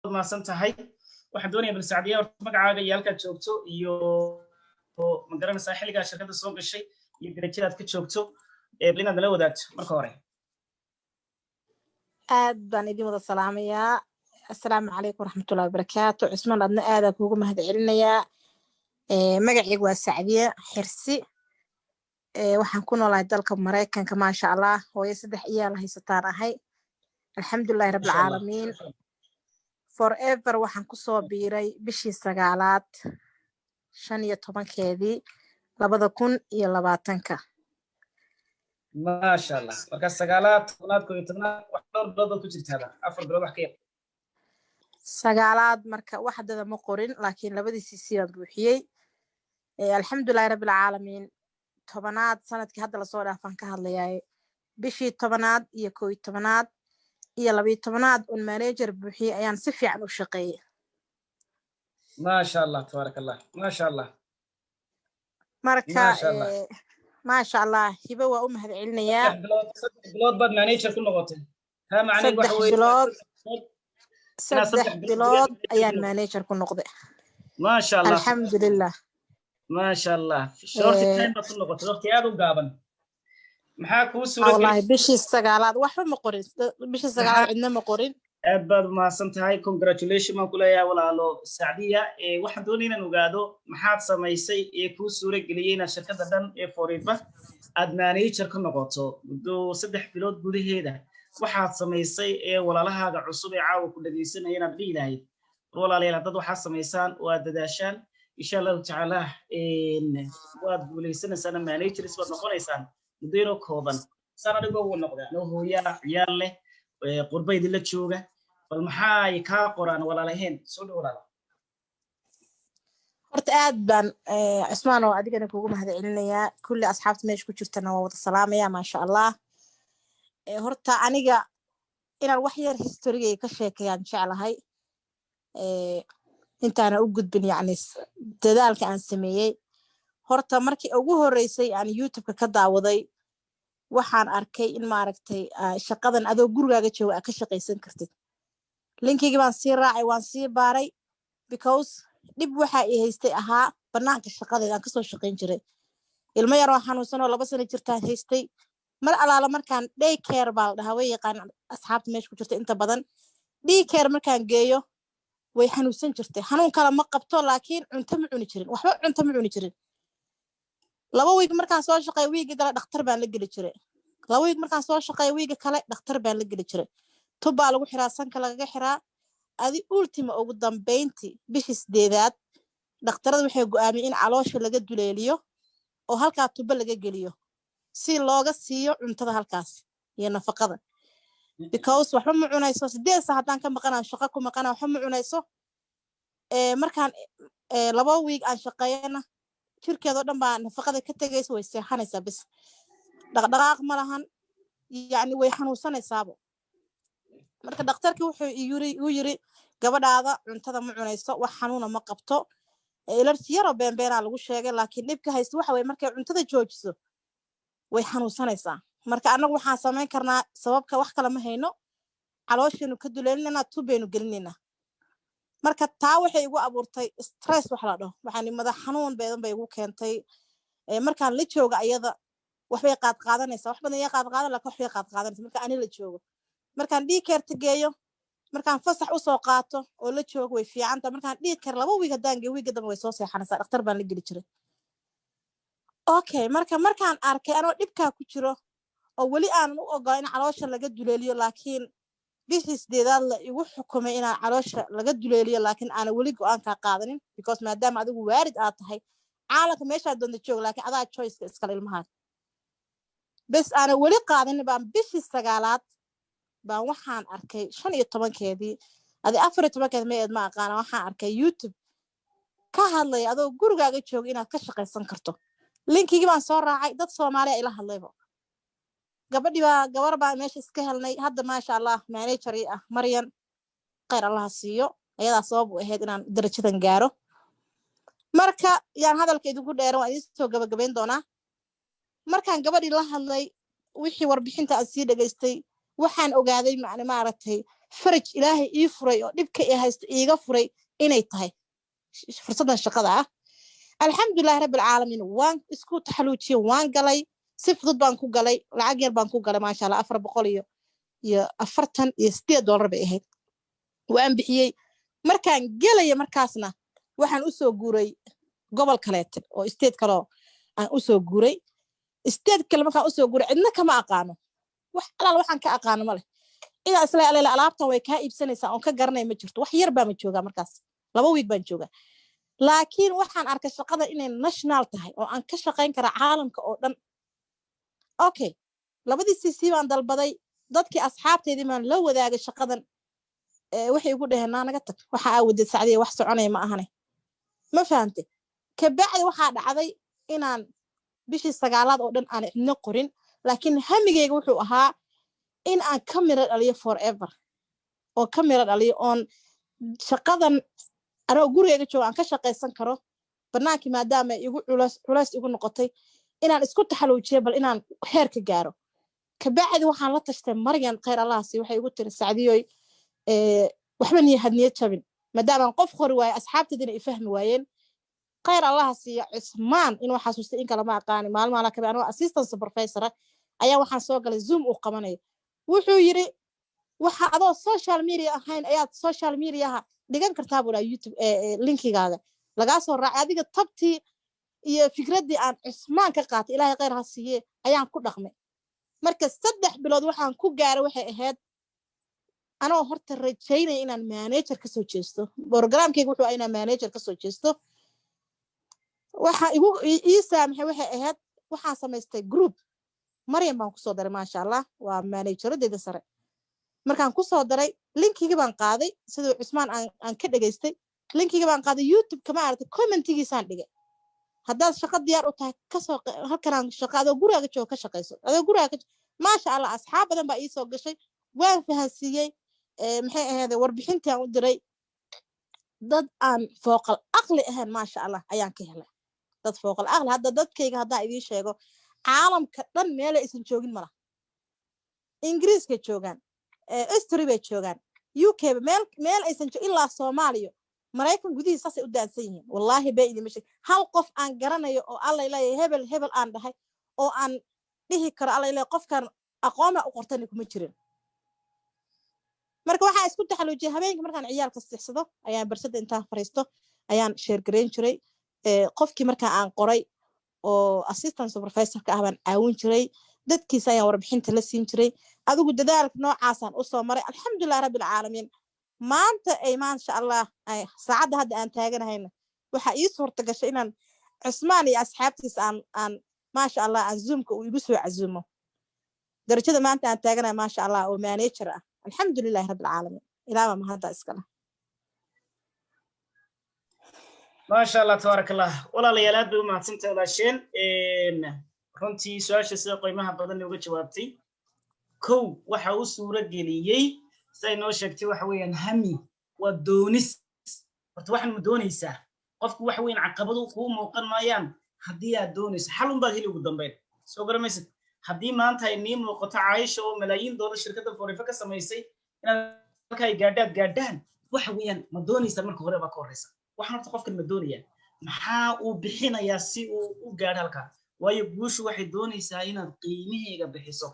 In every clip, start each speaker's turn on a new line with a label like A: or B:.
A: ما سنتهاي waxaan doonayaa bal saacadiya horta magacaaga iyo halka joogto iyo ma garanaysaa xilliga shirkadda soo gashay iyo darajada aad ka joogto inaad nala wadaagto marka hore
B: aad baan idin wada salaamayaa assalaamu calaykum waraxmatullaahi wabarakaatu cusmaan adna aad kuugu mahadcelinayaa magacaygu waa Sacdiye Xirsi waxaan ku noolahay dalka Mareykanka maasha Allah hooyo 3 iyaal haysataan ahay alxamdulillahi rabbil caalamiin forever waxaan ku soo biiray bishii 9aad 15keedii 2020
A: ما شاء الله marka 9aad 10aad wax dhowr bilood ku jirtaa 4 bilood wax ka yar
B: 9aad marka waxdada ma qorin laakiin labadiisii siyaan buuxiyay alxamdulillahi rabbil caalamiin 10aad sanadkii hadda la soo dhaafan ka hadlayay bishii 10aad iyo 11aad iyo 12aad on manager buuxiyay ayaan si fiican u shaqeeyay
A: ما شاء الله تبارك الله ما شاء الله
B: marka ما شاء الله hiba waa u mahadcelinayaa
A: bilood bad manager ku noqotay ha macnaheedu waxa weeye
B: 3 bilood ayaan manager ku noqday
A: ما شاء الله
B: الحمد لله
A: ما شاء الله short time bad ku noqotay waqti aad u gaaban maxaa ku suuragelay
B: wallahi bishii 9aad waxba ma qorin bishii 9aad cidna ma qorin
A: aad baad mahadsan tahay congratulations ma ku leeyahay walaalo Sacdiya waxaan doonayaa inaan ogaado maxaad samaysay ku suurageliyay inaad shirkadda dhan Forever aad manager ka noqoto muddo 3 bilood gudaheeda waxaad samaysay walaalahaaga cusub caawa ku dhageysanayeen inaad dhiilahayd walaalayaal dad waxa samaysaan oo aad dadaashaan insha Allah ta'ala waad guuleysanaysaan managers baad noqonaysaan muddo kooban sanadku uu noqdaa noo hooya ciyaar leh qurbaydii la jooga bal maxay ka qoraan walaalaheen soo dhawaada
B: horta aad baan Cusmaan oo adigana kuugu mahadcelinayaa kulli asxaabta meesha ku jirtana waa wada salaamaya ma sha Allah horta aniga inaan wax yar history ka sheekayaan jeclahay intaana u gudbin yacni dadaalka aan sameeyay horta markii ugu horeysay aan YouTube ka daawaday waxaan arkay in maaragtay shaqadan adoo gurigaaga jooga ka shaqeysan kartid linkigi baan sii raacay waan sii baaray because dib waxa ay haystay ahaa banaanka shaqadeeda aan ka soo shaqeyn jiray ilmo yar oo xanuunsan oo 2 sano jirtaan haystay mar alaala markaan day care baa dhahay way yaqaan asxaabta meesha ku jirta inta badan day care markaan geeyo way xanuunsan jirtay xanuun kale ma qabto laakiin cunto ma cuni jirin waxba cunto ma cuni jirin 2 week markaan soo shaqeey week kale dhakhtar baan la geli jiray 2 week markaan soo shaqeey week kale dhakhtar baan la geli jiray tuba lagu xiraa sanka laga xiraa adi ultima ugu dambeyntii bishii 8aad dhakhtaradu waxay go'aamiyeen in caloosha laga duleeliyo oo halka tuba laga geliyo si looga siiyo cuntada halkaas iyo nafaqada because waxba ma cunayso 8 saacadaan ka maqanaan shaqo ku maqanaan waxba ma cunayso markaan 2 week aan shaqeeyana jirkeedo dhan baa nafaqada ka tagayso way seexanaysaa bis dhaqdhaqaaq ma lahan yaani way xanuunsanaysaabo marka dhakhtarkii wuxuu yiri gabadhaada cuntada ma cunayso wax xanuuna ma qabto ilarti yaro beenbeena lagu sheegay laakiin dibka haysto waxa way markay cuntada joojiso way xanuunsanaysaa marka anagu waxaan sameyn karnaa sababka wax kale ma hayno caloosheenu ka duleelina tubeenu gelinina marka taa waxay igu abuurtay stress wax la dhaho waxaan madax xanuun badan bay igu keentay markaan la jooga ayada waxbay qaad qaadanaysaa wax badan qaad qaadan la waxbay qaad qaadanaysaa marka ani la joogo markaan dhig keerta geeyo markaan fasax u soo qaato oo la joogo way fiicanta markaan dhig keer 2 week hadaan geeyo week dambe way soo seexanaysaa dhakhtar baan la geli jiray okay markaan arkay anoo dhibka ku jiro oo wali aan u ogolaan in caloosha laga duleeliyo laakiin bishii 8aad la igu xukumay in caloosha laga duleeliyo laakiin aan wali go'aan ka qaadanin because maadaama adigu waarid aad tahay caalamka meesha doonta joog laakiin adaa choice iska ilmaha bas aan wali qaadanin baan bishii 9aad baan waxaan arkay 15keedii adi 14keed meed ma aqaan waxaan arkay YouTube ka hadlay adoo gurigaaga joog inaad ka shaqeysan karto linkigi baan soo raacay dad Soomaali ila hadlayba gabar baa meesha iska helnay hadda ma sha Allah manager ah Maryan khayr Allah siiyo ayada sabab u ahayd inaan darajadan gaaro marka yaan hadalkeedu ku dheeran waa idin soo gabagabeyn doonaa markaan gabadhii la hadlay wixii warbixinta aan sii dhageystay waxaan ogaaday maaragtay faraj ilaahay ii furay oo dhibka ii haysto iiga furay inay tahay fursadan shaqada ah alxamdulillaah rabbil caalamiin waan isku taxaluujiyay waan galay si fudud baan ku galay lacag yar baan ku galay maasha Allah 400 iyo 48 dollar bay ahayd waan bixiyay markaan galay markaasna waxaan u soo guuray gobol kaleeto oo state kale aan u soo guuray state kale markaan u soo guuray cidna kama aqaano wax alaal waxaan ka aqaano male ila isla alaabtan way ka iibsanaysaa oo ka garanay ma jirto wax yar baa ma jooga markaas 2 week baan jooga laakiin waxaan arkay shaqada inay national tahay oo aan ka shaqayn kara caalamka oo dhan okay labadii CC baan dalbaday dadkii asxaabteedii maan la wadaagay shaqadan waxay ugu dhaheen naga tag waxa aa wadid Sacdiye wax soconay ma ahane ma fahamtay ka bacdi waxa dhacday inaan bishii 9aad oo dhan aan idna qorin laakiin hamigeyga wuxuu ahaa in aan kamera dhaliyo forever oo kamera dhaliyo on shaqadan anoo gurigeyga joogo aan ka shaqaysan karo barnaamijka maadaama igu culays igu noqotay inaan isku taxaluujiyo bal inaan heer ka gaaro ka bacdi waxaan la tashtay Maryan khayr Allah si waxay igu tiri Sacdiyoy waxba hadniyad jabin maadaama qof qori waay asxaabteedina ay fahmi waayeen khayr Allah si Cusmaan inuu xasuustay in kala ma aqaan maalmaha la kabaan oo assistant supervisor ayaa waxaan soo galay Zoom uu qabanayo wuxuu yiri waxa adoo social media ahayn ayaad social media dhigan kartaa bula YouTube linkigaaga laga soo raacay adiga tabti iyo fikradii aan Cusmaan ka qaatay Ilaahay khayr ha siiye ayaan ku dhaqmay marka 3 bilood waxaan ku gaaray waxay ahayd anoo horta rajaynay inaan manager ka soo jeesto programkaygu wuxuu inaan manager ka soo jeesto waxa igu saamaxay waxay ahayd waxaan samaystay group Maryan baan ku soo daray maasha Allah waa manageradeyda sare markaan ku soo daray linkiga baan qaaday sidoo Cusmaan aan ka dhageystay linkiga baan qaaday YouTube kama aragtay commentigiisaan dhigay haddaad shaqo diyaar u tahay ka soo halkan shaqado guriga jooga ka shaqeyso adoo guriga maasha Allah asxaab badan baa ii soo gashay waan fahansiiyay maxay ahayd warbixintii aan u diray dad aan fooqal aqli ahaan maasha Allah ayaan ka helay dad fooqal aqli hadda dadkayga hadda idin sheego caalamka dhan meel aysan joogin mala Ingiriiska joogan Australia bay joogan UK meel aysan joogin ilaa Soomaaliya Mareykan gudihiisa saas u daadsan yihiin wallahi bay idin mashay hal qof aan garanayo oo Allah ilaahay hebel aan dhahay oo aan dhihi karo Allah ilaahay qofkan aqoon u qortay kuma jirin marka waxa isku taxaluujiyay habeenkii markaan ciyaalka sixsado ayaan barsada intaan fariisto ayaan share gareyn jiray qofkii markaan aan qoray oo assistant supervisor ka ahban caawin jiray dadkiisa ayaan warbixinta la siin jiray adigu dadaalka noocaasaan u soo maray alxamdulillaah rabbil caalamiin maanta ay maasha Allah ay saacada hadda aan taaganahayna waxa ii suurta gashay inaan Cusmaan iyo asxaabtiisa aan maasha Allah aan Zoom-ka u igu soo casuumo darajada maanta aan taaganahay maasha Allah oo manager ah alxamdulillaah rabbil caalamiin ilaaha ma hada iskala
A: maasha Allah tabarakallah walaalayaal aad bay u mahadsantahay walaasheen runtii su'aasha sida qiimaha badan uga jawaabtay kow waxa uu suura geliyay say noo sheegtay waxa weeyaan hami waa doonis horta waxaan u doonaysaa qofku waxa weeyaan caqabadu ku muuqan maayaan haddii aad doonayso xal un baad heli ugu dambeyn soo garamaysid haddii maanta ay nii muuqato Caaisha oo malaayiin doolar shirkadda Forever ka samaysay inaad halkay gaadhaan waxa weeyaan ma doonaysaa marka hore ba ka horeysa waxaan horta qofkan ma doonayaa maxaa uu bixinayaa si uu u gaadho halka waayo guushu waxay doonaysaa inaad qiimaheega bixiso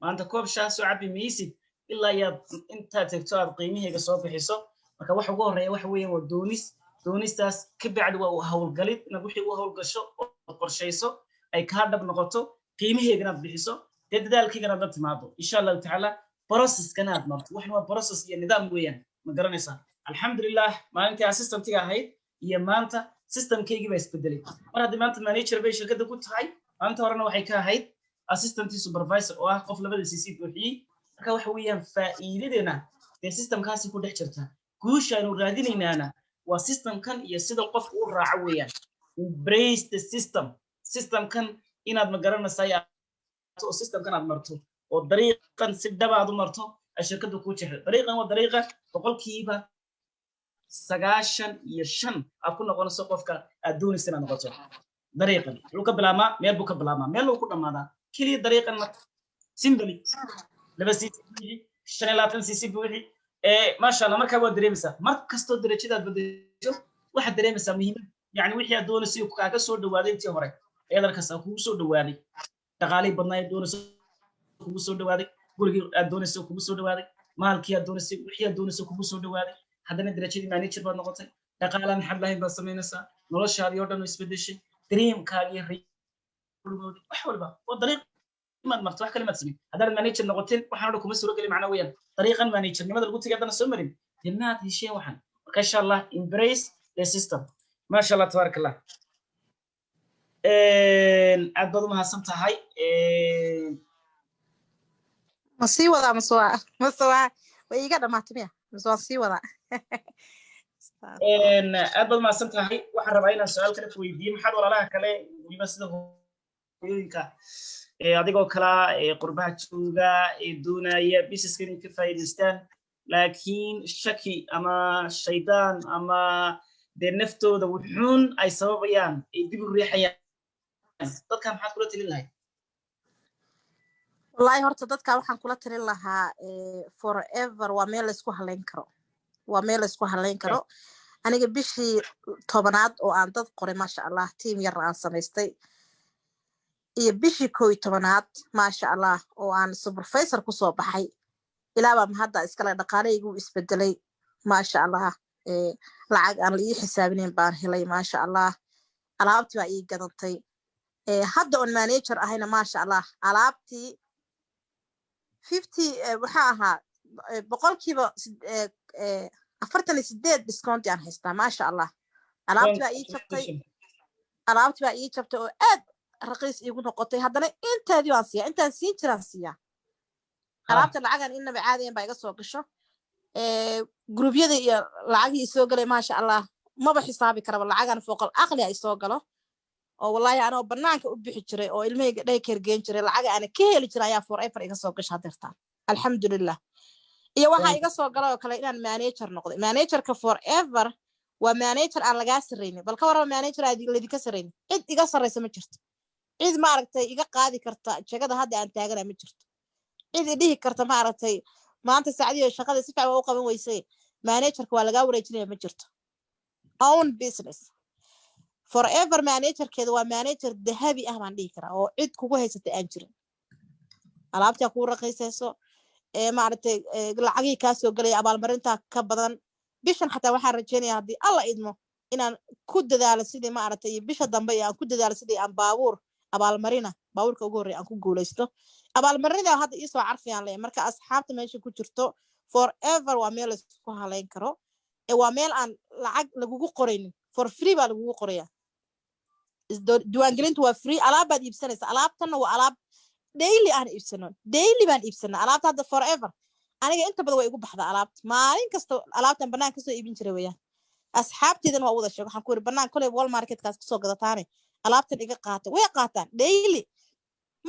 A: maanta koob shaah soo cabi maysid ilaa yaad inta tagto aad qiimaheega soo bixiso marka waxa ugu horeeya waxa weeyaan waa doonistaas ka bacdi waa hawlgalid inaad wixii u hawlgasho oo qorshayso ay ka dhab noqoto qiimaheega inaad bixiso dadaalkiina aad timaado insha Allah ta'ala process-kana aad marto waxna waa process iyo nidaam weeyaan ma garanaysaa alxamdulillaah maalintii assistant-iga ahayd iyo maanta system-keygii baa isbedelay mar haddii maanta manager bay shirkadda ku tahay maanta horena waxay ka ahayd assistant supervisor oo ah qof labada CC buuxiyay marka waxa weeyaan faa'iidadeena ee system-kaasi ku dhex jirta guusha aynu raadinaynaana waa system-kan iyo sida qofku u raaco weeyaan embrace the system-kan inaad ma garanaysaa oo system-kan aad marto oo dariiqan si dhabaad u marto ay shirkaddu ku jixdo dariiqan waa dariiqa boqolkiiba 95 aad ku noqonayso qofka aad doonayso inaad noqoto dariiqan wuxuu ka bilaabmaa meel buu ka bilaabmaa meel uu ku dhamaadaa kaliya dariiqan simply laba cc buuxi 25 cc buuxi ما شاء الله marka waa dareemaysaa mar kasto darajadaad badasho waxa dareemaysaa muhiimad yani wixii aad doonayso kaaga soo dhawaaday intii hore eedarkaas kugu soo dhawaaday dhaqaalay badnaa doonayso kugu soo dhawaaday gurigii aad doonayso kugu soo dhawaaday maalkii aad doonayso wixii aad doonayso kugu soo dhawaaday haddana darajadii manager baad noqotay dhaqaalaan xad lahayn baad samaynaysaa noloshaadii oo dhan isbedeshay dreamkaagii riyadii wax walba oo dariiq ما مرت واحد كلمة تسمي هذا المانيجر نقطتين وحنا لكم مسؤول كلمة معنويا طريقا مانيجر لماذا قلت كذا أنا سمرين جنات هالشيء وحن إن شاء الله embrace the system ما شاء الله تبارك الله أقدر ما هسمت هاي
B: مصيبة مصيبة ويجي ما تبيه مصيبة
A: أقدر ما هسمت هاي واحد ربعين سؤال كده ويدي محد ولا لا كله ويبص له يوينكا adigoo kala qurbaha jooga doonaya businesska inay ka faa'iideystaan laakiin shaki ama shaydaan ama naftooda wuxuun ay sababayaan ay dib u riixayaan dadka maxaad kula talin lahayd
B: wallahi horta dadka waxaan kula talin lahaa forever waa meel la isku halayn karo aniga bishii 10aad oo aan dad qoray maasha Allah team yar aan samaystay iyo bishii 11aad maasha Allah oo aan supervisor ku soo baxay ilaaba ma hadda iskala dhaqaalaygu isbedelay maasha Allah lacag aan la ii xisaabinayn baan helay maasha Allah alaabtii baa ii gadantay hadda on manager ahayna maasha Allah alaabtii 50 waxa ahaa boqolkiiba 48 discount aan haystaa maasha Allah alaabtii baa ii jabtay oo aad raqiis igu noqotay haddana intaadii waan siiyaa intaan siin jiraan siiyaa alaabta lacagan inaba caadiyan baa iga soo gasho gruubyada iyo lacagii soo galay maasha Allah maba xisaabi karaba lacagan fooqal aqli ay soo galo oo wallahi anoo banaanka u bixi jiray oo ilmahayga daykeer geen jiray lacag aan ka heli jiray ayaa forever iga soo gashay hadeertaan alxamdulillah iyo waxa iga soo galay oo kale inaan manager noqday managerka forever waa manager aan laga sarreeynin bal ka waran manager aad idinka sarreeynin cid iga sarreysa ma jirto cid ma aragtay iga qaadi karta jagada hadda aan taagana ma jirto cid idhihi karta ma aragtay maanta saacadiyo shaqada si fiican u qaban weysay managerka waa laga wareejinaya ma jirto own business forever managerkeedu waa manager dahabi ah baan dhihi karaa oo cid kugu haysatay aan jirin alaabta ku raqiisayso ma aragtay lacagii ka soo galay abaalmarinta ka badan bishan xataa waxaan rajeynayaa haddii alla idmo inaan ku dadaalo sidii ma aragtay bisha dambe aan ku dadaalo sidii aan baabuurka ugu horreeya aan ku guulaysto abaalmarinada hadda ii soo carfiyaan leeyahay marka asxaabta meesha ku jirto forever waa meel isku halayn karo waa meel aan lacag lagugu qoraynin for free baa lagugu qorayaa diiwaangelintu waa free alaab baad iibsanaysa alaabtana waa alaab daily aan iibsano daily baan iibsanaa alaabta hadda forever aniga inta badan way igu baxdaa alaabta maalin kasta alaabtan bannaan kasoo iibin jiray weeyaan asxaabteedana waa wada sheeg waxaan ku yiri bannaan kolay wall marketkaas kasoo gadataane alaabtan iga qaata way qaataan daily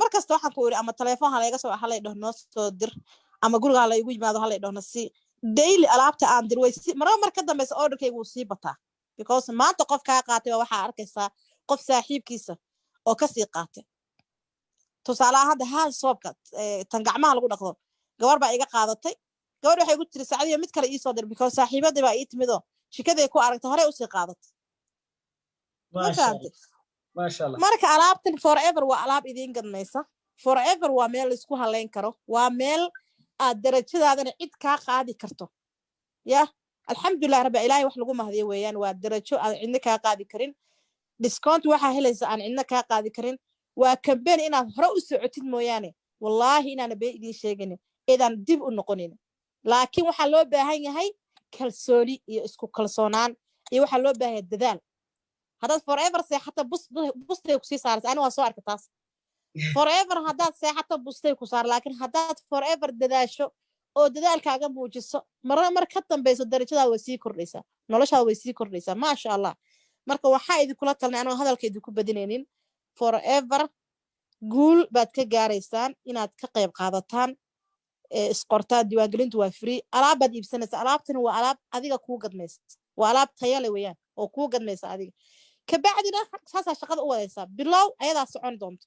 B: markasta waxaan ku yiri ama telefoon hala iga soo halay dhaho noo soo dir ama guriga hala igu yimaado halay dhaho si daily alaabta aan dir way mar ka dambaysa orderkaygu uu sii bataa because maanta qof ka qaatay waxa arkaysaa qof saaxiibkiisa oo ka sii qaatay tusaalaha hadda hal soobka tan gacmaha lagu dhaqdo gabar baa iga qaadatay gabar waxay igu tiri saacadiyo mid kale ii soo dir because saaxiibadii baa ii timido shikaday ku aragtay hore u sii qaadatay
A: maasha Allah
B: marka alaabtan forever waa alaab idin gadnaysa forever waa meel isku halayn karo waa meel aad darajadaadana cid ka qaadi karto ya alxamdulillah rabbi ilaahay wax lagu mahdiyo weeyaan waa darajo aan cidna ka qaadi karin discount waxa helaysa aan cidna ka qaadi karin waa campaign inaad hore u socotid mooyaane wallahi inaan bay idin sheegin idan dib u noqonin laakiin waxa loo baahan yahay kalsooni iyo isku kalsoonaan iyo waxa loo baahan yahay dadaal hadaad forever seexata bustay ku sii saaraysa ani waa soo arkay taas forever hadaad seexata bustay ku saar laakiin hadaad forever dadaasho oo dadaalkaaga muujiso mar ka dambayso darajada way sii kordhaysaa noloshaada way sii kordhaysaa ma sha Allah marka waxa idin kula talnay anoo hadalkeedu ku badinaynin forever guul baad ka gaaraysaan inaad ka qayb qaadataan isqortaa diiwaangelintu waa free alaab baad iibsanaysaa alaabtana waa alaab adiga kuu gadmaysa waa alaab tayo leh weeyaan oo kuu gadmaysa adiga kabacdina saasaa shaqada u wadaysaa bilow ayadaa socon doonto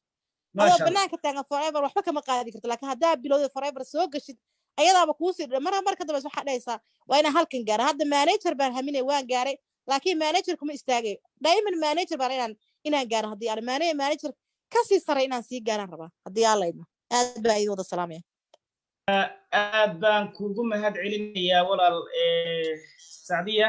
B: adoo banaanka taagan forever waxba kama qaadi karto laakiin haddaa bilowday forever soo gashid ayadaaba kuusii marka dambe waxaa dhahaysaa waa inaan halkan gaara hadda manager baan haminay waan gaaray laakiin manager kuma istaagay diamond manager baan inaan gaaro haddii aan manager kasii saray inaan sii gaaraan rabaa haddii aan laydno aad baa idin wada salaamaya
A: aad baan kugu mahad celinayaa walaal Sacdiya